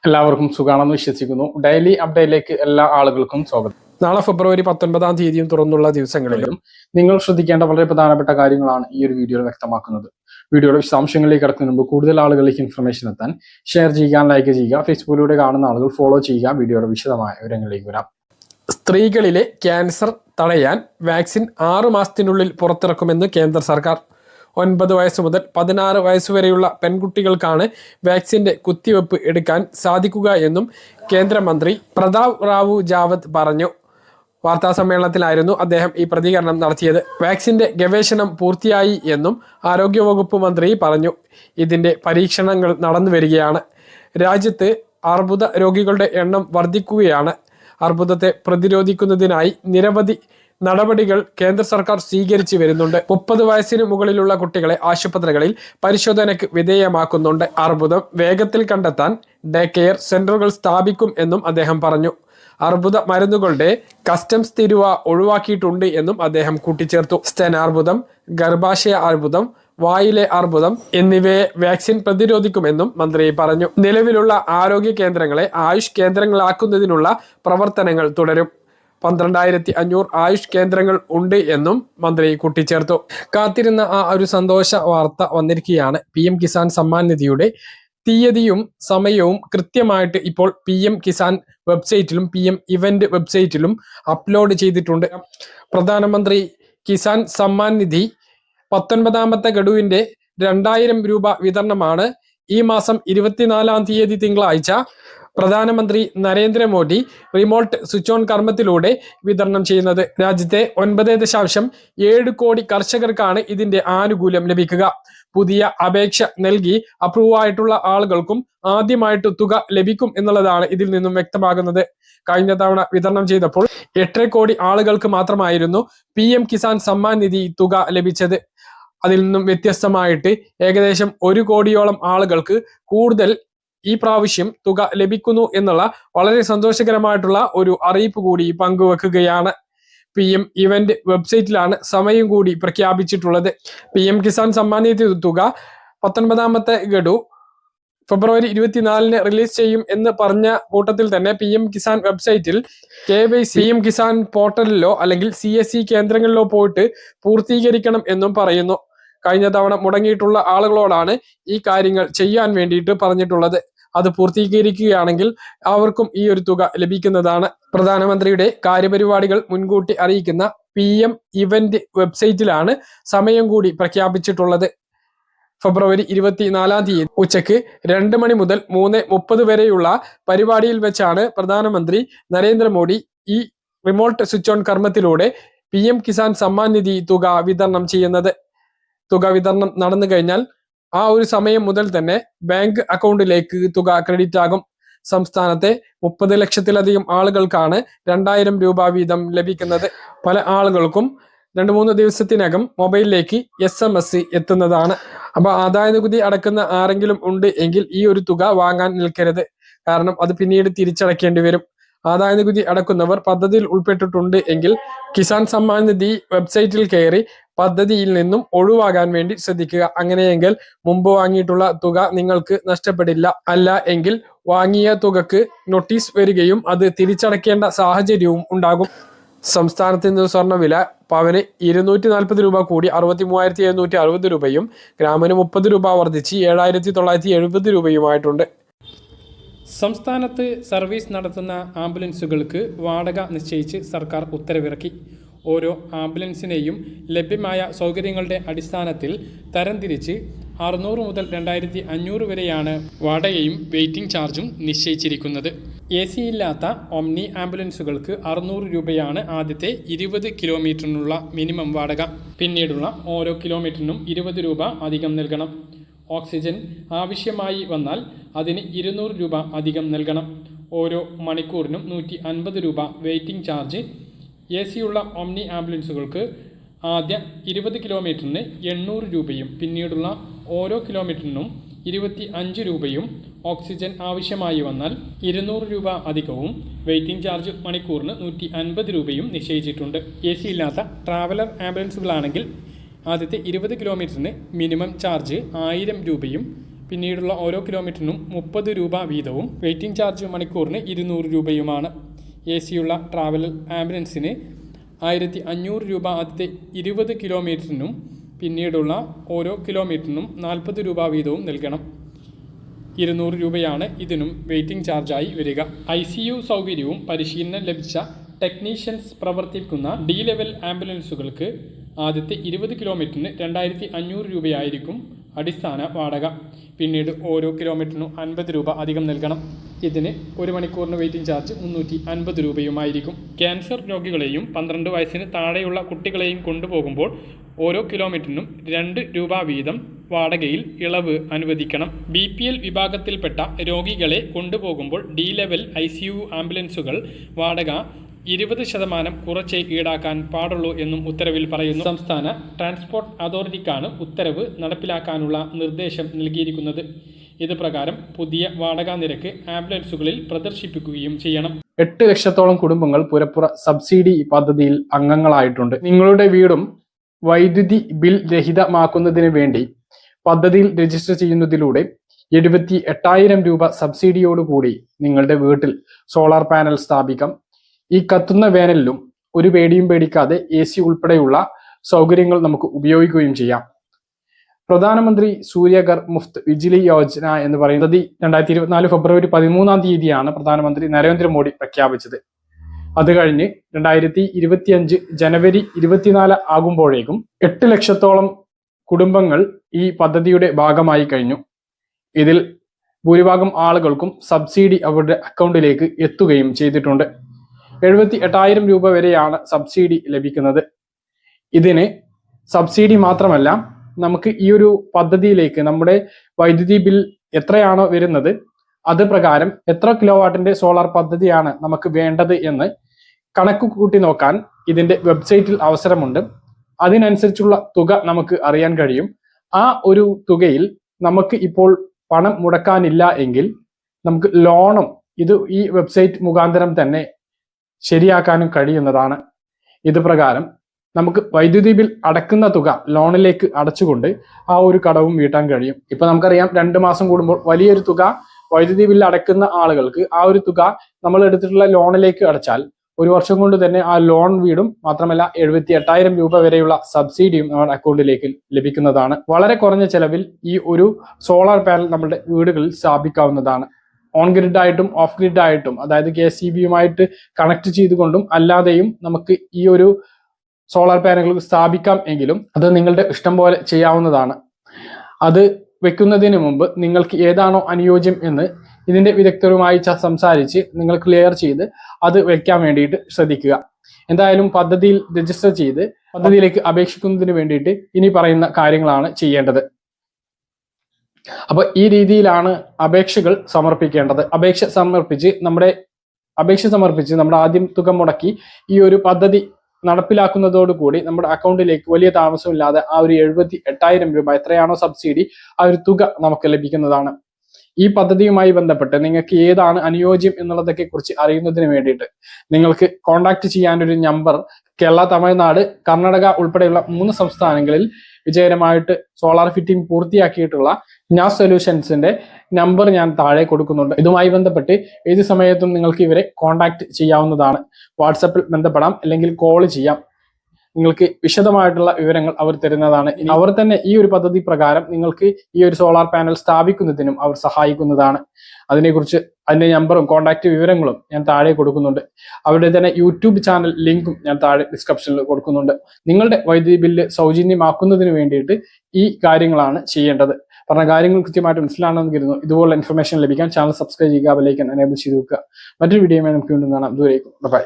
എല്ലാവർക്കും സുഖാണെന്ന് വിശ്വസിക്കുന്നു. ഡെയിലി അപ്ഡേറ്റിലേക്ക് എല്ലാ ആളുകൾക്കും സ്വാഗതം. നാളെ ഫെബ്രുവരി 19-ാം തീയതിയും തുറന്നുള്ള ദിവസങ്ങളിലും നിങ്ങൾ ശ്രദ്ധിക്കേണ്ട വളരെ പ്രധാനപ്പെട്ട കാര്യങ്ങളാണ് ഈ ഒരു വീഡിയോയിൽ വ്യക്തമാക്കുന്നത്. വീഡിയോയുടെ വിശദാംശങ്ങളിലേക്ക് കടക്കുന്നതിന് മുമ്പ് കൂടുതൽ ആളുകളിലേക്ക് ഇൻഫർമേഷൻ എത്താൻ ഷെയർ ചെയ്യുക, ലൈക്ക് ചെയ്യുക, ഫേസ്ബുക്കിലൂടെ കാണുന്ന ആളുകൾ ഫോളോ ചെയ്യുക. വീഡിയോയുടെ വിശദമായ വിവരങ്ങളിലേക്ക് വരാം. സ്ത്രീകളിലെ ക്യാൻസർ തടയാൻ വാക്സിൻ 6 മാസത്തിനുള്ളിൽ പുറത്തിറക്കുമെന്ന് കേന്ദ്ര സർക്കാർ. 9 വയസ്സ് മുതൽ 16 വയസ്സുവരെയുള്ള പെൺകുട്ടികൾക്കാണ് വാക്സിന്റെ കുത്തിവെപ്പ് എടുക്കാൻ സാധിക്കുക എന്നും കേന്ദ്രമന്ത്രി പ്രതാപ് റാവു ജാവദ് പറഞ്ഞു. വാർത്താ സമ്മേളനത്തിലായിരുന്നു അദ്ദേഹം ഈ പ്രതികരണം നടത്തിയത്. വാക്സിന്റെ ഗവേഷണം പൂർത്തിയായി എന്നും ആരോഗ്യവകുപ്പ് മന്ത്രി പറഞ്ഞു. ഇതിന്റെ പരീക്ഷണങ്ങൾ നടന്നു വരികയാണ്. രാജ്യത്ത് അർബുദ രോഗികളുടെ എണ്ണം വർദ്ധിക്കുകയാണ്. അർബുദത്തെ പ്രതിരോധിക്കുന്നതിനായി നിരവധി നടപടികൾ കേന്ദ്ര സർക്കാർ സ്വീകരിച്ചു വരുന്നുണ്ട്. 30 വയസ്സിന് മുകളിലുള്ള കുട്ടികളെ ആശുപത്രികളിൽ പരിശോധനയ്ക്ക് വിധേയമാക്കുന്നുണ്ട്. അർബുദം വേഗത്തിൽ കണ്ടെത്താൻ ഡേ കെയർ സെന്ററുകൾ സ്ഥാപിക്കും എന്നും അദ്ദേഹം പറഞ്ഞു. അർബുദ മരുന്നുകളുടെ കസ്റ്റംസ് തീരുവ ഒഴിവാക്കിയിട്ടുണ്ട് എന്നും അദ്ദേഹം കൂട്ടിച്ചേർത്തു. സ്തനാർബുദം, ഗർഭാശയ അർബുദം, വായിലെ അർബുദം എന്നിവയെ വാക്സിൻ പ്രതിരോധിക്കുമെന്നും മന്ത്രി പറഞ്ഞു. നിലവിലുള്ള ആരോഗ്യ കേന്ദ്രങ്ങളെ ആയുഷ് കേന്ദ്രങ്ങളാക്കുന്നതിനുള്ള പ്രവർത്തനങ്ങൾ തുടരും. 12,500 ആയുഷ് കേന്ദ്രങ്ങൾ ഉണ്ട് എന്നും മന്ത്രി കൂട്ടിച്ചേർത്തു. കാത്തിരുന്ന ഒരു സന്തോഷ വാർത്ത വന്നിരിക്കുകയാണ്. PM കിസാൻ സമ്മാൻ നിധിയുടെ തീയതിയും സമയവും കൃത്യമായിട്ട് ഇപ്പോൾ PM കിസാൻ വെബ്സൈറ്റിലും PM ഇവന്റ് വെബ്സൈറ്റിലും അപ്ലോഡ് ചെയ്തിട്ടുണ്ട്. പ്രധാനമന്ത്രി കിസാൻ സമ്മാൻ നിധി 19ാമത്തെ ഗഡുവിന്റെ 2000 രൂപ വിതരണമാണ് ഈ മാസം 24-ാം തീയതി തിങ്കളാഴ്ച പ്രധാനമന്ത്രി നരേന്ദ്രമോദി റിമോട്ട് സ്വിച്ച് ഓൺ കർമ്മത്തിലൂടെ വിതരണം ചെയ്യുന്നത്. രാജ്യത്തെ 9.7 കോടി കർഷകർക്കാണ് ഇതിന്റെ ആനുകൂല്യം ലഭിക്കുക. പുതിയ അപേക്ഷ നൽകി അപ്രൂവ് ആയിട്ടുള്ള ആളുകൾക്കും ആദ്യമായിട്ട് തുക ലഭിക്കും എന്നുള്ളതാണ് ഇതിൽ നിന്നും വ്യക്തമാകുന്നത്. കഴിഞ്ഞ തവണ വിതരണം ചെയ്തപ്പോൾ 8 കോടി ആളുകൾക്ക് മാത്രമായിരുന്നു PM കിസാൻ സമ്മാൻ നിധി തുക ലഭിച്ചത്. അതിൽ നിന്നും വ്യത്യസ്തമായിട്ട് ഏകദേശം 1 കോടിയോളം ആളുകൾക്ക് കൂടുതൽ ഈ പ്രാവശ്യം തുക ലഭിക്കുന്നു എന്നുള്ള വളരെ സന്തോഷകരമായിട്ടുള്ള ഒരു അറിയിപ്പ് കൂടി പങ്കുവെക്കുകയാണ്. PM ഇവന്റ് വെബ്സൈറ്റിലാണ് സമയം കൂടി പ്രഖ്യാപിച്ചിട്ടുള്ളത്. PM കിസാൻ സമ്മാൻ നിധി തുക 19ാമത്തെ ഗഡു ഫെബ്രുവരി 24-ന് റിലീസ് ചെയ്യും എന്ന് പറഞ്ഞ കൂട്ടത്തിൽ തന്നെ PM കിസാൻ വെബ്സൈറ്റിൽ KYC PM കിസാൻ പോർട്ടലിലോ അല്ലെങ്കിൽ CSC കേന്ദ്രങ്ങളിലോ പോയിട്ട് പൂർത്തീകരിക്കണം എന്നും പറയുന്നു. കഴിഞ്ഞ തവണ മുടങ്ങിയിട്ടുള്ള ആളുകളോടാണ് ഈ കാര്യങ്ങൾ ചെയ്യാൻ വേണ്ടിയിട്ട് പറഞ്ഞിട്ടുള്ളത്. അത് പൂർത്തീകരിക്കുകയാണെങ്കിൽ അവർക്കും ഈ ഒരു തുക ലഭിക്കുന്നതാണ്. പ്രധാനമന്ത്രിയുടെ കാര്യപരിപാടികൾ മുൻകൂട്ടി അറിയിക്കുന്ന PM ഇവന്റ് വെബ്സൈറ്റിലാണ് സമയം കൂടി പ്രഖ്യാപിച്ചിട്ടുള്ളത്. ഫെബ്രുവരി 24-ാം തീയതി ഉച്ചയ്ക്ക് 2 മണി മുതൽ 3:30 വരെയുള്ള പരിപാടിയിൽ വെച്ചാണ് പ്രധാനമന്ത്രി നരേന്ദ്രമോദി ഈ റിമോട്ട് സ്വിച്ച് ഓൺ കർമ്മത്തിലൂടെ PM കിസാൻ സമ്മാൻ നിധി തുക വിതരണം ചെയ്യുന്നത്. തുക വിതരണം നടന്നു കഴിഞ്ഞാൽ ആ ഒരു സമയം മുതൽ തന്നെ ബാങ്ക് അക്കൗണ്ടിലേക്ക് തുക ക്രെഡിറ്റ് ആകും. സംസ്ഥാനത്തെ 30 ലക്ഷത്തിലധികം ആളുകൾക്കാണ് 2000 രൂപ വീതം ലഭിക്കുന്നത്. പല ആളുകൾക്കും 2-3 ദിവസത്തിനകം മൊബൈലിലേക്ക് SMS എത്തുന്നതാണ്. അപ്പൊ ആദായ നികുതി അടക്കുന്ന ആരെങ്കിലും ഉണ്ട് എങ്കിൽ ഈ ഒരു തുക വാങ്ങാൻ നിൽക്കരുത്. കാരണം അത് പിന്നീട് തിരിച്ചടയ്ക്കേണ്ടി വരും. ആദായ നികുതി അടക്കുന്നവർ പദ്ധതിയിൽ ഉൾപ്പെട്ടിട്ടുണ്ട് എങ്കിൽ കിസാൻ സമ്മാൻ നിധി വെബ്സൈറ്റിൽ കയറി പദ്ധതിയിൽ നിന്നും ഒഴിവാകാൻ വേണ്ടി ശ്രദ്ധിക്കുക. അങ്ങനെയെങ്കിൽ മുമ്പ് വാങ്ങിയിട്ടുള്ള തുക നിങ്ങൾക്ക് നഷ്ടപ്പെടില്ല. അല്ല എങ്കിൽ വാങ്ങിയ തുകക്ക് നോട്ടീസ് വരികയും അത് തിരിച്ചടയ്ക്കേണ്ട സാഹചര്യവും ഉണ്ടാകും. സംസ്ഥാനത്ത് നിന്ന് സ്വർണ്ണവില പവന് 240 രൂപ കൂടി 63,760 രൂപയും ഗ്രാമിന് 30 രൂപ വർദ്ധിച്ച് 7,970 രൂപയുമായിട്ടുണ്ട്. സംസ്ഥാനത്ത് സർവീസ് നടത്തുന്ന ആംബുലൻസുകൾക്ക് വാടക നിശ്ചയിച്ച് സർക്കാർ ഉത്തരവിറക്കി. ഓരോ ആംബുലൻസിനെയും ലഭ്യമായ സൗകര്യങ്ങളുടെ അടിസ്ഥാനത്തിൽ തരംതിരിച്ച് 600 മുതൽ 2,500 വരെയാണ് വാടകയും വെയിറ്റിംഗ് ചാർജും നിശ്ചയിച്ചിരിക്കുന്നത്. AC ഇല്ലാത്ത ഒമ്നി ആംബുലൻസുകൾക്ക് 600 രൂപയാണ് ആദ്യത്തെ 20 കിലോമീറ്ററിനുള്ള മിനിമം വാടക. പിന്നീടുള്ള ഓരോ കിലോമീറ്ററിനും 20 രൂപ അധികം നൽകണം. ഓക്സിജൻ ആവശ്യമായി വന്നാൽ അതിന് 200 രൂപ അധികം നൽകണം. ഓരോ മണിക്കൂറിനും 150 രൂപ വെയിറ്റിംഗ് ചാർജ്. AC ഉള്ള ഒമ്നി ആംബുലൻസുകൾക്ക് ആദ്യ 20 കിലോമീറ്ററിന് 800 രൂപയും പിന്നീടുള്ള ഓരോ കിലോമീറ്ററിനും 25 രൂപയും. ഓക്സിജൻ ആവശ്യമായി വന്നാൽ 200 രൂപ അധികവും വെയിറ്റിംഗ് ചാർജ് മണിക്കൂറിന് 150 രൂപയും നിശ്ചയിച്ചിട്ടുണ്ട്. AC ഇല്ലാത്ത ട്രാവലർ ആംബുലൻസുകളാണെങ്കിൽ ആദ്യത്തെ 20 കിലോമീറ്ററിന് മിനിമം ചാർജ് 1000 രൂപയും പിന്നീടുള്ള ഓരോ കിലോമീറ്ററിനും 30 രൂപ വീതവും. വെയിറ്റിംഗ് ചാർജ് മണിക്കൂറിന് 200 രൂപയുമാണ്. AC യുള്ള ട്രാവൽ ആംബുലൻസിന് 1500 രൂപ ആദ്യത്തെ 20 കിലോമീറ്ററിനും പിന്നീടുള്ള ഓരോ കിലോമീറ്ററിനും 40 രൂപ വീതവും നൽകണം. 200 രൂപയാണ് ഇതിനും വെയിറ്റിംഗ് ചാർജായി വരിക. ICU സൗകര്യവും പരിശീലനം ലഭിച്ച ടെക്നീഷ്യൻസ് പ്രവർത്തിക്കുന്ന D ലെവൽ ആംബുലൻസുകൾക്ക് ആദ്യത്തെ 20 കിലോമീറ്ററിന് 2500 രൂപയായിരിക്കും അടിസ്ഥാന വാടക. പിന്നീട് ഓരോ കിലോമീറ്ററിനും 50 രൂപ അധികം നൽകണം. ഇതിന് 1 മണിക്കൂറിന് വെയിറ്റിംഗ് ചാർജ് 350 രൂപയുമായിരിക്കും. ക്യാൻസർ രോഗികളെയും 12 വയസ്സിന് താഴെയുള്ള കുട്ടികളെയും കൊണ്ടുപോകുമ്പോൾ ഓരോ കിലോമീറ്ററിനും 2 രൂപ വീതം വാടകയിൽ ഇളവ് അനുവദിക്കണം. BPL വിഭാഗത്തിൽപ്പെട്ട രോഗികളെ കൊണ്ടുപോകുമ്പോൾ D ലെവൽ ICU ആംബുലൻസുകൾ വാടക 20% കുറച്ചേ ഈടാക്കാൻ പാടുള്ളൂ എന്നും ഉത്തരവിൽ പറയുന്നു. സംസ്ഥാന ട്രാൻസ്പോർട്ട് അതോറിറ്റിക്കാണ് ഉത്തരവ് നടപ്പിലാക്കാനുള്ള നിർദ്ദേശം നൽകിയിരിക്കുന്നത്. ഇത് പ്രകാരം പുതിയ വാടക നിരക്ക് ആംബുലൻസുകളിൽ പ്രദർശിപ്പിക്കുകയും ചെയ്യണം. 8 ലക്ഷത്തോളം കുടുംബങ്ങൾ പുരപ്പുറ സബ്സിഡി പദ്ധതിയിൽ അംഗങ്ങളായിട്ടുണ്ട്. നിങ്ങളുടെ വീടും വൈദ്യുതി ബിൽ രഹിതമാക്കുന്നതിന് വേണ്ടി പദ്ധതിയിൽ രജിസ്റ്റർ ചെയ്യുന്നതിലൂടെ 78,000 രൂപ സബ്സിഡിയോടുകൂടി നിങ്ങളുടെ വീട്ടിൽ സോളാർ പാനൽ സ്ഥാപിക്കാം. ഈ കത്തുന്ന വേനലിലും ഒരു പേടിയും പേടിക്കാതെ AC ഉൾപ്പെടെയുള്ള സൗകര്യങ്ങൾ നമുക്ക് ഉപയോഗിക്കുകയും ചെയ്യാം. പ്രധാനമന്ത്രി സൂര്യഘർ മുഫ്ത് ബിജ്ലി യോജന എന്ന് പറയുന്നത് 2024 ഫെബ്രുവരി 13-ാം തീയതിയാണ് പ്രധാനമന്ത്രി നരേന്ദ്രമോദി പ്രഖ്യാപിച്ചത്. അത് കഴിഞ്ഞ് 2025 ജനുവരി 24 ആകുമ്പോഴേക്കും 8 ലക്ഷത്തോളം കുടുംബങ്ങൾ ഈ പദ്ധതിയുടെ ഭാഗമായി കഴിഞ്ഞു. ഇതിൽ ഭൂരിഭാഗം ആളുകൾക്കും സബ്സിഡി അവരുടെ അക്കൗണ്ടിലേക്ക് എത്തുകയും ചെയ്തിട്ടുണ്ട്. 78,000 രൂപ വരെയാണ് സബ്സിഡി ലഭിക്കുന്നത്. ഇതിന് സബ്സിഡി മാത്രമല്ല, നമുക്ക് ഈ ഒരു പദ്ധതിയിലേക്ക് നമ്മുടെ വൈദ്യുതി ബിൽ എത്രയാണോ വരുന്നത് അത് പ്രകാരം എത്ര കിലോ വാട്ടിന്റെ സോളാർ പദ്ധതിയാണ് നമുക്ക് വേണ്ടത് എന്ന് കണക്ക് കൂട്ടി നോക്കാൻ ഇതിന്റെ വെബ്സൈറ്റിൽ അവസരമുണ്ട്. അതിനനുസരിച്ചുള്ള തുക നമുക്ക് അറിയാൻ കഴിയും. ആ ഒരു തുകയിൽ നമുക്ക് ഇപ്പോൾ പണം മുടക്കാനില്ല എങ്കിൽ നമുക്ക് ലോണും ഈ വെബ്സൈറ്റ് മുഖാന്തരം തന്നെ ശരിയാക്കാനും കഴിയുന്നതാണ്. ഇത് പ്രകാരം നമുക്ക് വൈദ്യുതി ബിൽ അടക്കുന്ന തുക ലോണിലേക്ക് അടച്ചുകൊണ്ട് ആ ഒരു കടവും വീട്ടാൻ കഴിയും. ഇപ്പൊ നമുക്കറിയാം 2 മാസം കൂടുമ്പോൾ വലിയൊരു തുക വൈദ്യുതി ബിൽ അടക്കുന്ന ആളുകൾക്ക് ആ ഒരു തുക നമ്മൾ എടുത്തിട്ടുള്ള ലോണിലേക്ക് അടച്ചാൽ 1 വർഷം കൊണ്ട് തന്നെ ആ ലോൺ വീടും മാത്രമല്ല 78,000 രൂപ വരെയുള്ള സബ്സിഡിയും നമ്മുടെ അക്കൗണ്ടിലേക്ക് ലഭിക്കുന്നതാണ്. വളരെ കുറഞ്ഞ ചെലവിൽ ഈ ഒരു സോളാർ പാനൽ നമ്മുടെ വീടുകളിൽ സ്ഥാപിക്കാവുന്നതാണ്. ഓൺ ഗ്രിഡ് ആയിട്ടും ഓഫ് ഗ്രിഡ് ആയിട്ടും, അതായത് KSEBയുമായിട്ട് കണക്ട് ചെയ്തുകൊണ്ടും അല്ലാതെയും നമുക്ക് ഈ ഒരു സോളാർ പാനലുകൾ സ്ഥാപിക്കാം. എങ്കിലും അത് നിങ്ങളുടെ ഇഷ്ടം പോലെ ചെയ്യാവുന്നതാണ്. അത് വെക്കുന്നതിന് മുമ്പ് നിങ്ങൾക്ക് ഏതാണോ അനുയോജ്യം എന്ന് ഇതിന്റെ വിദഗ്ധരുമായി സംസാരിച്ച് നിങ്ങൾ ക്ലിയർ ചെയ്ത് അത് വെക്കാൻ വേണ്ടിയിട്ട് ശ്രദ്ധിക്കുക. എന്തായാലും പദ്ധതിയിൽ രജിസ്റ്റർ ചെയ്ത് പദ്ധതിയിലേക്ക് അപേക്ഷിക്കുന്നതിന് വേണ്ടിയിട്ട് ഇനി പറയുന്ന കാര്യങ്ങളാണ് ചെയ്യേണ്ടത്. അപ്പൊ ഈ രീതിയിലാണ് അപേക്ഷകൾ സമർപ്പിക്കേണ്ടത്. അപേക്ഷ സമർപ്പിച്ച് നമ്മുടെ ആദ്യം തുക മുടക്കി ഈ ഒരു പദ്ധതി നടപ്പിലാക്കുന്നതോടുകൂടി നമ്മുടെ അക്കൗണ്ടിലേക്ക് വലിയ താമസമില്ലാതെ ആ ഒരു 78,000 രൂപ എത്രയാണോ സബ്സിഡി ആ ഒരു തുക നമുക്ക് ലഭിക്കുന്നതാണ്. ഈ പദ്ധതിയുമായി ബന്ധപ്പെട്ട് നിങ്ങൾക്ക് ഏതാണ് അനുയോജ്യം എന്നുള്ളതൊക്കെ കുറിച്ച് അറിയുന്നതിന് വേണ്ടിയിട്ട് നിങ്ങൾക്ക് കോൺടാക്ട് ചെയ്യാനൊരു നമ്പർ കേരള, തമിഴ്നാട്, കർണാടക ഉൾപ്പെടെയുള്ള 3 സംസ്ഥാനങ്ങളിൽ വിജയകരമായിട്ട് സോളാർ ഫിറ്റിംഗ് പൂർത്തിയാക്കിയിട്ടുള്ള നാസ് സൊല്യൂഷൻസിന്റെ നമ്പർ ഞാൻ താഴെ കൊടുക്കുന്നുണ്ട്. ഇതുമായി ബന്ധപ്പെട്ട് ഏത് സമയത്തും നിങ്ങൾക്ക് ഇവരെ കോൺടാക്ട് ചെയ്യാവുന്നതാണ്. വാട്സപ്പിൽ ബന്ധപ്പെടാം, അല്ലെങ്കിൽ കോൾ ചെയ്യാം. നിങ്ങൾക്ക് വിശദമായിട്ടുള്ള വിവരങ്ങൾ അവർ തരുന്നതാണ്. അവർ തന്നെ ഈ ഒരു പദ്ധതി പ്രകാരം നിങ്ങൾക്ക് ഈ ഒരു സോളാർ പാനൽ സ്ഥാപിക്കുന്നതിനും അവർ സഹായിക്കുന്നതാണ്. അതിനെക്കുറിച്ച് അതിന്റെ നമ്പറും കോൺടാക്ട് വിവരങ്ങളും ഞാൻ താഴെ കൊടുക്കുന്നുണ്ട്. അവരുടെ തന്നെ യൂട്യൂബ് ചാനൽ ലിങ്കും ഞാൻ താഴെ ഡിസ്ക്രിപ്ഷനിൽ കൊടുക്കുന്നുണ്ട്. നിങ്ങളുടെ വൈദ്യുതി ബില്ല് സൗജന്യമാക്കുന്നതിന് വേണ്ടിയിട്ട് ഈ കാര്യങ്ങളാണ് ചെയ്യേണ്ടത്. പറഞ്ഞ കാര്യങ്ങൾ കൃത്യമായിട്ട് മനസ്സിലാണെന്ന് കരുതുന്നു. ഇതുപോലുള്ള ഇൻഫർമേഷൻ ലഭിക്കാൻ ചാനൽ സബ്സ്ക്രൈബ് ചെയ്യുക, ബെൽ ഐക്കൺ എനേബിൾ ചെയ്ത് വെക്കുക. മറ്റൊരു വീഡിയോയുമായി നമുക്ക് വീണ്ടും കാണാം. ദൂരേക്കും ബൈ.